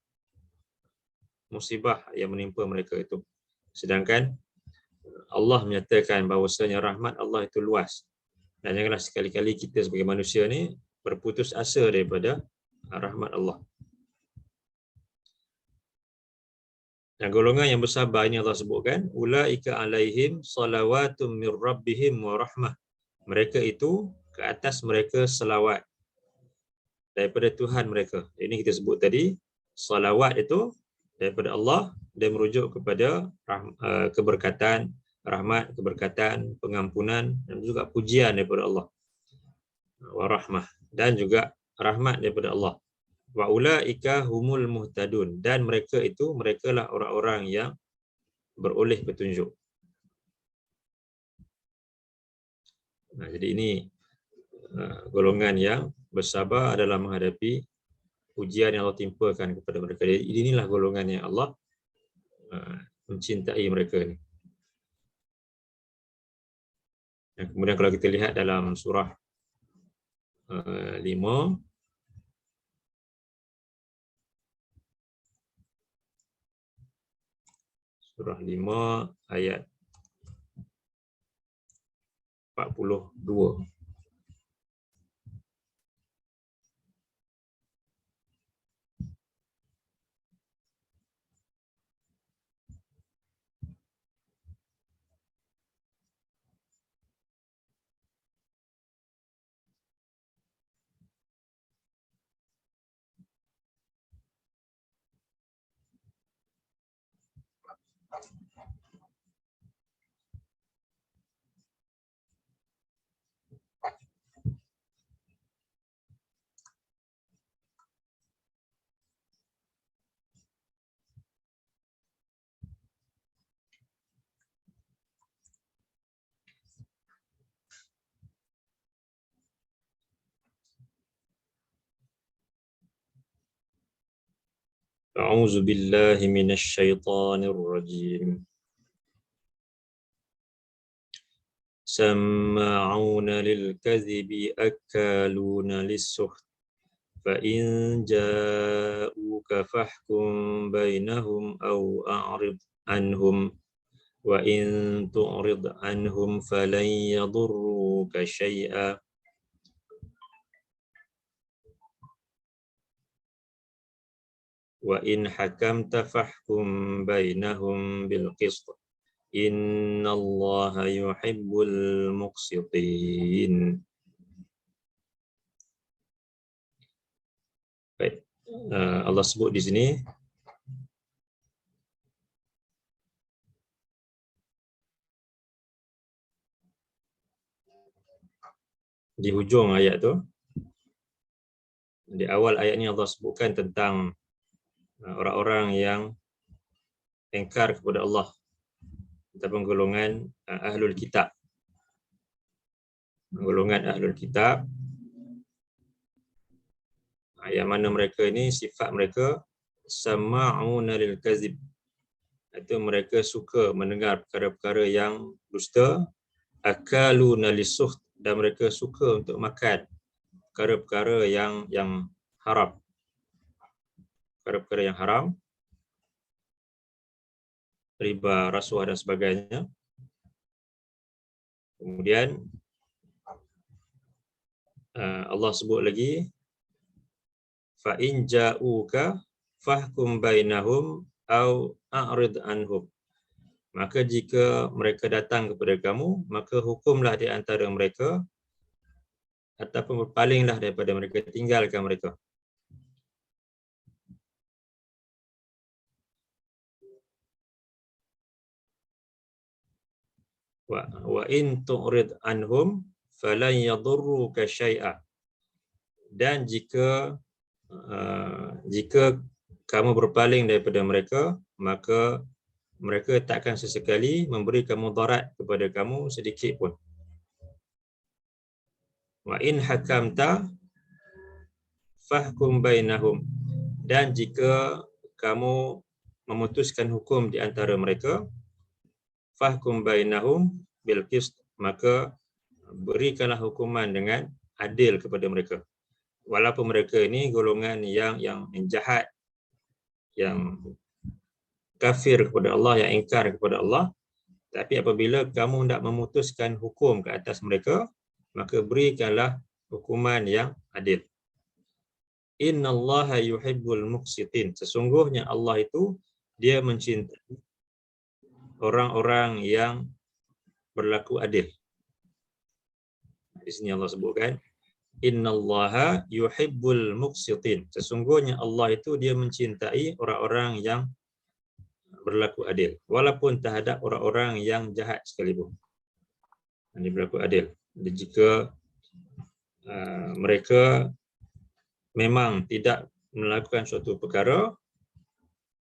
musibah yang menimpa mereka itu. Sedangkan Allah menyatakan bahawasanya rahmat Allah itu luas, dan janganlah sekali-kali kita sebagai manusia ni berputus asa daripada rahmat Allah. Dan golongan yang bersabar ini Allah sebutkan, ulaika alaihim salawatum mir rabbihim wa rahmah. Mereka itu ke atas mereka selawat daripada Tuhan mereka. Ini kita sebut tadi, salawat itu daripada Allah dan merujuk kepada keberkatan, rahmat, keberkatan, pengampunan dan juga pujian daripada Allah. Wa rahmah, dan juga rahmat daripada Allah. Wa ulaika humul muhtadun, dan mereka itu merekalah orang-orang yang beroleh petunjuk. Nah, jadi ini golongan yang bersabar dalam menghadapi ujian yang Allah timpakan kepada mereka. Jadi inilah golongan yang Allah mencintai mereka ni. Dan kemudian kalau kita lihat dalam surah 5, surah 5 ayat 42. A'udzu billahi minasyaitonir rajim. Samma'una lil kadhibi akaluna lis-suht. Fa in ja'uka fahkum bainahum aw a'rid anhum wa in tu'rid anhum falan yadurruka syai'a. Wa in hakamta fahkum bainahum bil qist. Innallaha yuhibbul muqsitin. Baik. Allah sebut di sini di hujung ayat tu, di awal ayat ni Allah sebutkan tentang orang-orang yang ingkar kepada Allah ataupun golongan ahlul kitab. golongan ahlul kitab, yang mana mereka ini sifat mereka sama'una lil kazib, itu mereka suka mendengar perkara-perkara yang dusta, akaluna lisuht, dan mereka suka untuk makan perkara-perkara yang haram, perkara-perkara yang haram, riba, rasuah dan sebagainya. Kemudian Allah sebut lagi, fa in ja'uka fahkum bainahum au a'rid anhum. Maka jika mereka datang kepada kamu, maka hukumlah di antara mereka ataupun berpalinglah daripada mereka, tinggalkan mereka. Wa in tu'rid anhum falan yadurruka syai'a. Dan jika kamu berpaling daripada mereka, maka mereka takkan sesekali memberikan mudarat kepada kamu sedikit pun. Wa in hakamta fahkum bainahum. Dan jika kamu memutuskan hukum di antara mereka, fahkum bainahum bil qist, maka berikanlah hukuman dengan adil kepada mereka. Walaupun mereka ini golongan yang jahat, yang kafir kepada Allah, yang ingkar kepada Allah, tapi apabila kamu hendak memutuskan hukum ke atas mereka, maka berikanlah hukuman yang adil. Innallaha yuhibbul muqsitin. Sesungguhnya Allah itu dia mencintai orang-orang yang berlaku adil. Di sini Allah sebutkan, innallaha yuhibbul muqsitin. Sesungguhnya Allah itu dia mencintai orang-orang yang berlaku adil, walaupun terhadap orang-orang yang jahat sekalipun. Ini berlaku adil. Dan jika mereka memang tidak melakukan suatu perkara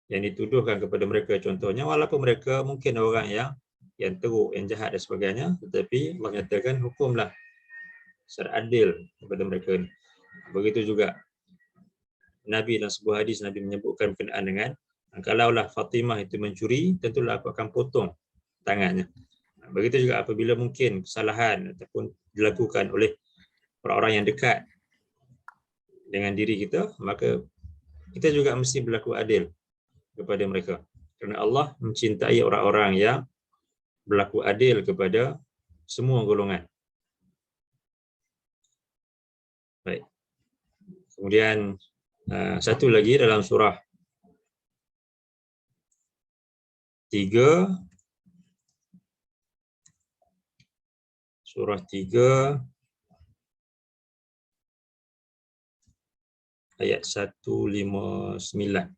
yang dituduhkan kepada mereka, contohnya walaupun mereka mungkin orang yang teruk, yang jahat dan sebagainya, tetapi Allah nyatakan hukumlah secara adil kepada mereka ini. Begitu juga Nabi, dalam sebuah hadis Nabi menyebutkan berkenaan dengan, kalaulah Fatimah itu mencuri, tentulah aku akan potong tangannya. Begitu juga apabila mungkin kesalahan ataupun dilakukan oleh orang-orang yang dekat dengan diri kita, maka kita juga mesti berlaku adil kepada mereka. Kerana Allah mencintai orang-orang yang berlaku adil kepada semua golongan. Baik. Kemudian satu lagi dalam surah 3, ayat 159.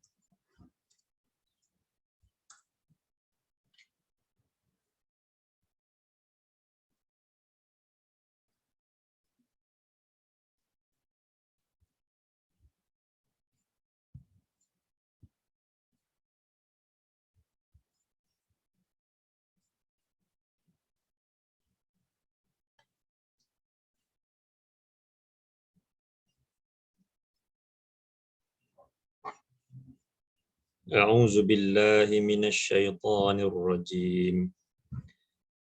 A'udzu billahi minasy syaithanir rajim.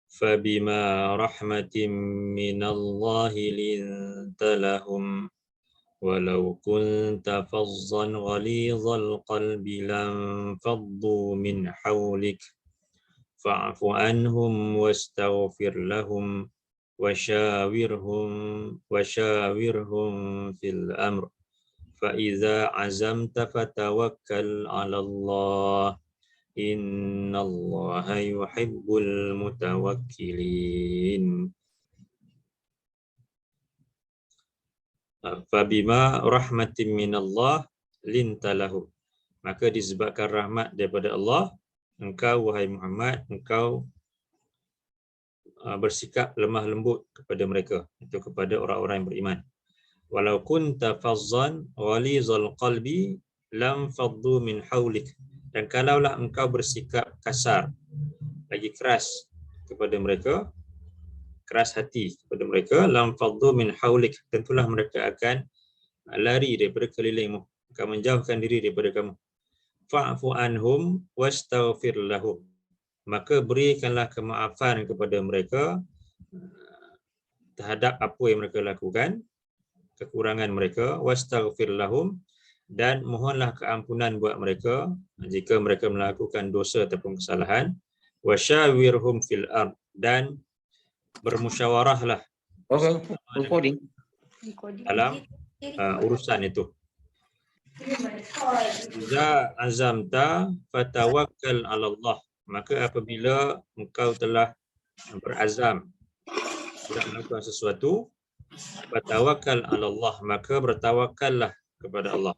Fabima rahmatin minallahi linta lahum walau kunta fazzan ghalidhal qalbi lam faddu min hawlik fa'fu anhum wastaghfir lahum washawirhum fil amr. فَإِذَا عَزَمْتَ فَتَوَكَّلْ عَلَى اللَّهِ إِنَّ اللَّهَ يُحِبُّ الْمُتَوَكِّلِينَ. فَبِمَا رَحْمَةٍ مِّنَ اللَّهِ لِنْتَ لَهُمْ. Maka disebabkan rahmat daripada Allah, engkau wahai Muhammad, engkau bersikap lemah lembut kepada mereka, itu kepada orang-orang yang beriman. Walau kunta fazzan ghalizal qalbi lam faddu min haulik. Dan kalaulah engkau bersikap kasar, lagi keras kepada mereka, keras hati kepada mereka, lam faddu min haulik, tentulah mereka akan lari daripada kelilingmu, akan menjauhkan diri daripada kamu. Fa'fu anhum wastaghfir lahum, maka berikanlah kemaafan kepada mereka terhadap apa yang mereka lakukan, kekurangan mereka, wastaghfir lahum, dan mohonlah keampunan buat mereka jika mereka melakukan dosa ataupun kesalahan. Wasyawirhum fil ard, dan bermusyawarahlah Recording. dalam urusan itu. Iza azamta fatawakkal 'ala Allah, maka apabila engkau telah berazam untuk melakukan sesuatu, fatawakkal 'ala Allah, maka bertawakallah kepada Allah.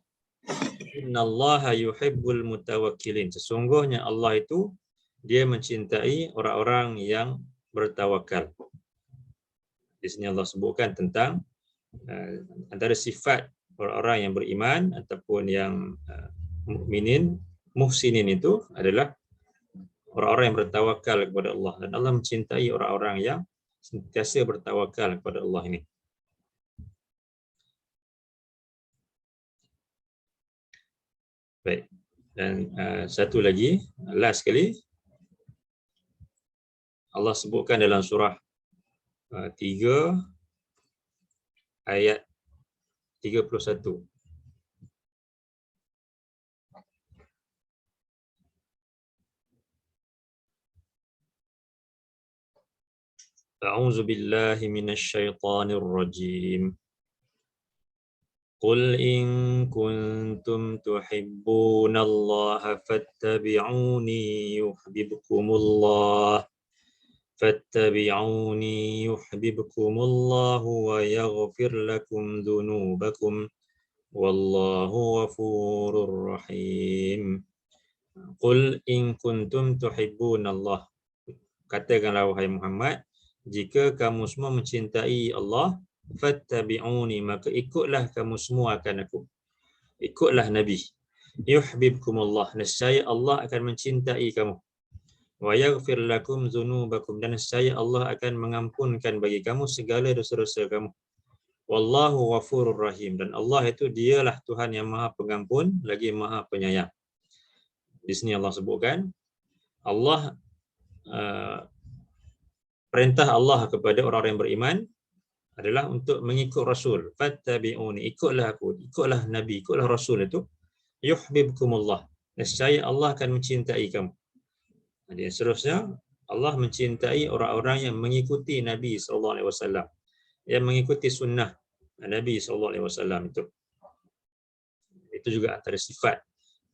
Innallaha yuhibbul mutawakkilin, sesungguhnya Allah itu dia mencintai orang-orang yang bertawakal. Di sini Allah sebutkan tentang antara sifat orang-orang yang beriman ataupun yang mukminin, muhsinin itu adalah orang-orang yang bertawakal kepada Allah, dan Allah mencintai orang-orang yang sentiasa bertawakal kepada Allah ini. Baik. Dan satu lagi, last sekali, Allah sebutkan dalam surah 3 ayat 31. A'udzu billahi minasy syaithanir rajim. Qul in kuntum tuhibbunallaha fattabi'uni yuhibbukumullah fattabi'uni yuhibbukumullah wa yaghfir lakum dzunubakum wallahu ghafurur rahim. Qul in kuntum tuhibbunallah, katakanlah wahai Muhammad, jika kamu semua mencintai Allah, fattabi'uni, maka ikutlah kamu semua akan aku, ikutlah Nabi. Yuhibbukumullah, nescaya Allah akan mencintai kamu. Wa yaghfir lakum dzunubakum, dan nescaya Allah akan mengampunkan bagi kamu segala dosa-dosa kamu. Wallahu ghafurur rahim, dan Allah itu dialah Tuhan yang Maha Pengampun lagi Maha Penyayang. Di sini Allah sebutkan Allah perintah Allah kepada orang-orang yang beriman adalah untuk mengikut Rasul. Fattabi'uni, ikutlah aku, ikutlah Nabi, ikutlah Rasul itu. Yuhibbukumullah, nescaya Allah akan mencintai kamu. Dan seterusnya, Allah mencintai orang-orang yang mengikuti Nabi SAW, yang mengikuti sunnah Nabi SAW itu. Itu juga antara sifat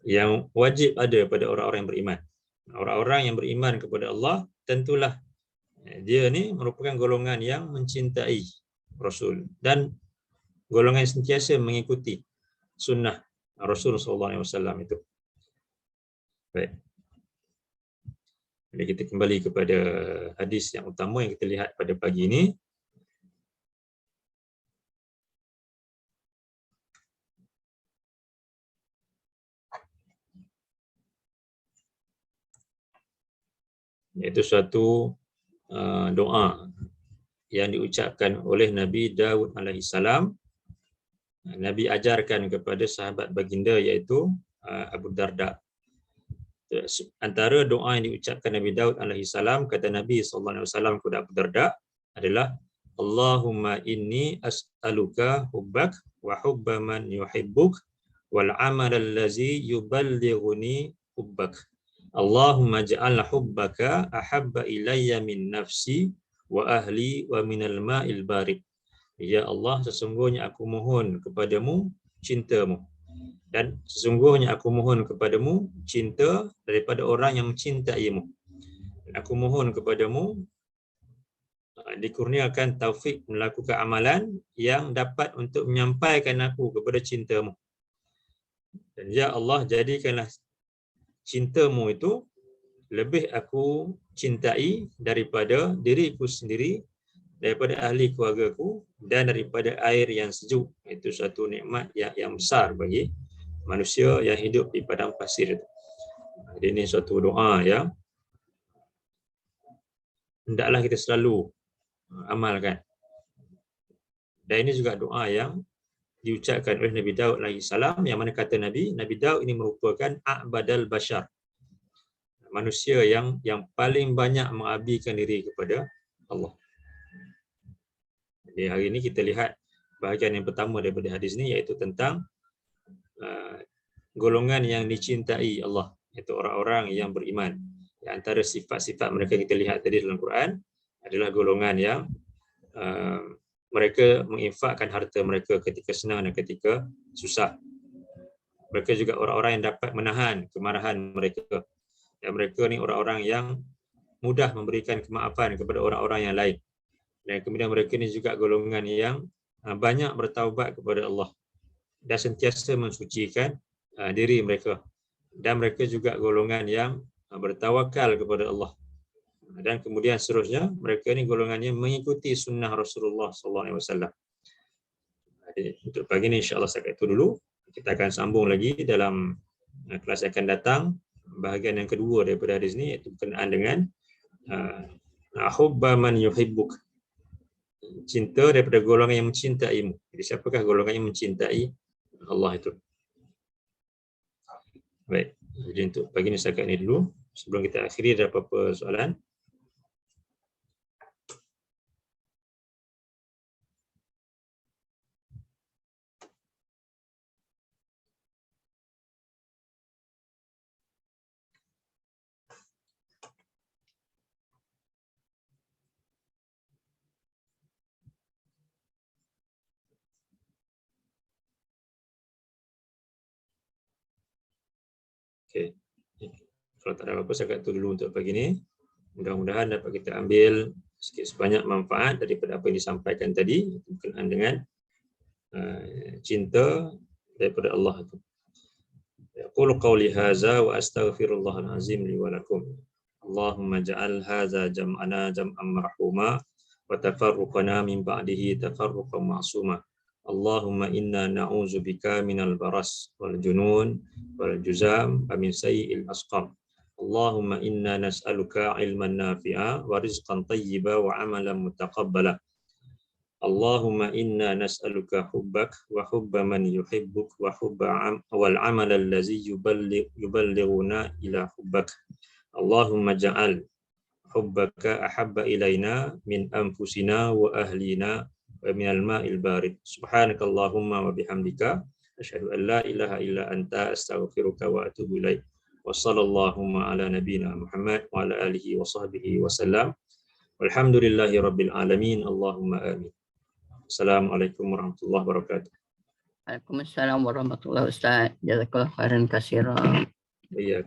yang wajib ada pada orang-orang yang beriman. Orang-orang yang beriman kepada Allah, tentulah dia ni merupakan golongan yang mencintai Rasul dan golongan yang sentiasa mengikuti sunnah Rasul SAW itu. Baik. Jadi kita kembali kepada hadis yang utama yang kita lihat pada pagi ini. Iaitu suatu doa yang diucapkan oleh Nabi Daud alaihissalam. Nabi ajarkan kepada sahabat baginda iaitu Abu Darda. Antara doa yang diucapkan Nabi Daud alaihissalam, kata Nabi SAW kepada Abu Darda adalah Allahumma inni as'aluka hubbak wa hubba man yuhibbuk wal amal allazi yuballighuni hubbak. Allahumma ja'al hubbaka ahabba ilayya min nafsi wa ahli wa minal ma'il barid. Ya Allah, sesungguhnya aku mohon kepadamu cintamu, dan sesungguhnya aku mohon kepadamu cinta daripada orang yang mencintaimu. Dan aku mohon kepadamu dikurniakan taufik melakukan amalan yang dapat untuk menyampaikan aku kepada cintamu. Dan ya Allah, jadikanlah cintamu itu lebih aku cintai daripada diriku sendiri, daripada ahli keluargaku, dan daripada air yang sejuk. Itu satu nikmat yang besar bagi manusia yang hidup di padang pasir itu. Jadi ini suatu doa yang hendaklah kita selalu amalkan. Dan ini juga doa yang diucapkan oleh Nabi Daud alaihi salam, yang mana kata Nabi Daud ini merupakan a'badal bashar, manusia yang paling banyak mengabdikan diri kepada Allah. Jadi hari ini kita lihat bahagian yang pertama daripada hadis ini, iaitu tentang golongan yang dicintai Allah, iaitu orang-orang yang beriman. Di antara sifat-sifat mereka yang kita lihat tadi dalam Quran adalah golongan yang mereka menginfakkan harta mereka ketika senang dan ketika susah. Mereka juga orang-orang yang dapat menahan kemarahan mereka. Dan mereka ni orang-orang yang mudah memberikan kemaafan kepada orang-orang yang lain. Dan kemudian mereka ni juga golongan yang banyak bertaubat kepada Allah dan sentiasa mensucikan diri mereka. Dan mereka juga golongan yang bertawakal kepada Allah. Dan kemudian seterusnya, mereka ni golongannya mengikuti sunnah Rasulullah SAW. Untuk pagi ni insya-Allah setakat itu dulu. Kita akan sambung lagi dalam kelas yang akan datang. Bahagian yang kedua daripada hadis ni, iaitu berkenaan dengan hubba man yuhibbuk, cinta daripada golongan yang mencintaimu. Jadi siapakah golongan yang mencintai Allah itu? Baik, jadi untuk pagi ni setakat ini dulu. Sebelum kita akhiri, ada apa-apa soalan? Okey. Kalau tak ada apa-apa, setakat itu dulu untuk pagi ini. Mudah-mudahan dapat kita ambil sikit sebanyak manfaat daripada apa yang disampaikan tadi berkenaan dengan cinta daripada Allah itu. Aqulu qawli hadza wa astaghfirullahal azim li wa lakum. Allahumma ja'al hadza jam'ana jam'an marhuma wa tafarruqana min ba'dihi tafarruqan ma'suma. Allahumma inna na'udzubika minal baras wal junun wal juzam wa min sayyi'il asqam. Allahumma inna nas'aluka ilman nafi'a wa rizqan tayyiba wa amalan mutaqabbala. Allahumma inna nas'aluka hubbak wa hubba man yuhibbuk wa hubba wal amal allazi yuballighuna ila hubbak. Allahumma ja'al hubbaka ahabba ilaina min anfusina wa ahlina wa minal ma'il barid. Subhanakallahumma wa bihamdika asyhadu an la ilaha illa anta astaghfiruka wa atubu ilaik. Wa sallallahu ala nabiyyina Muhammad wa ala alihi wa sahbihi wa sallam. Walhamdulillahi rabbil alamin. Allahumma amin. Assalamualaikum warahmatullahi wabarakatuh. Waalaikumsalam warahmatullahi wabarakatuh. Jazakallahu khairan katsiran. Iya.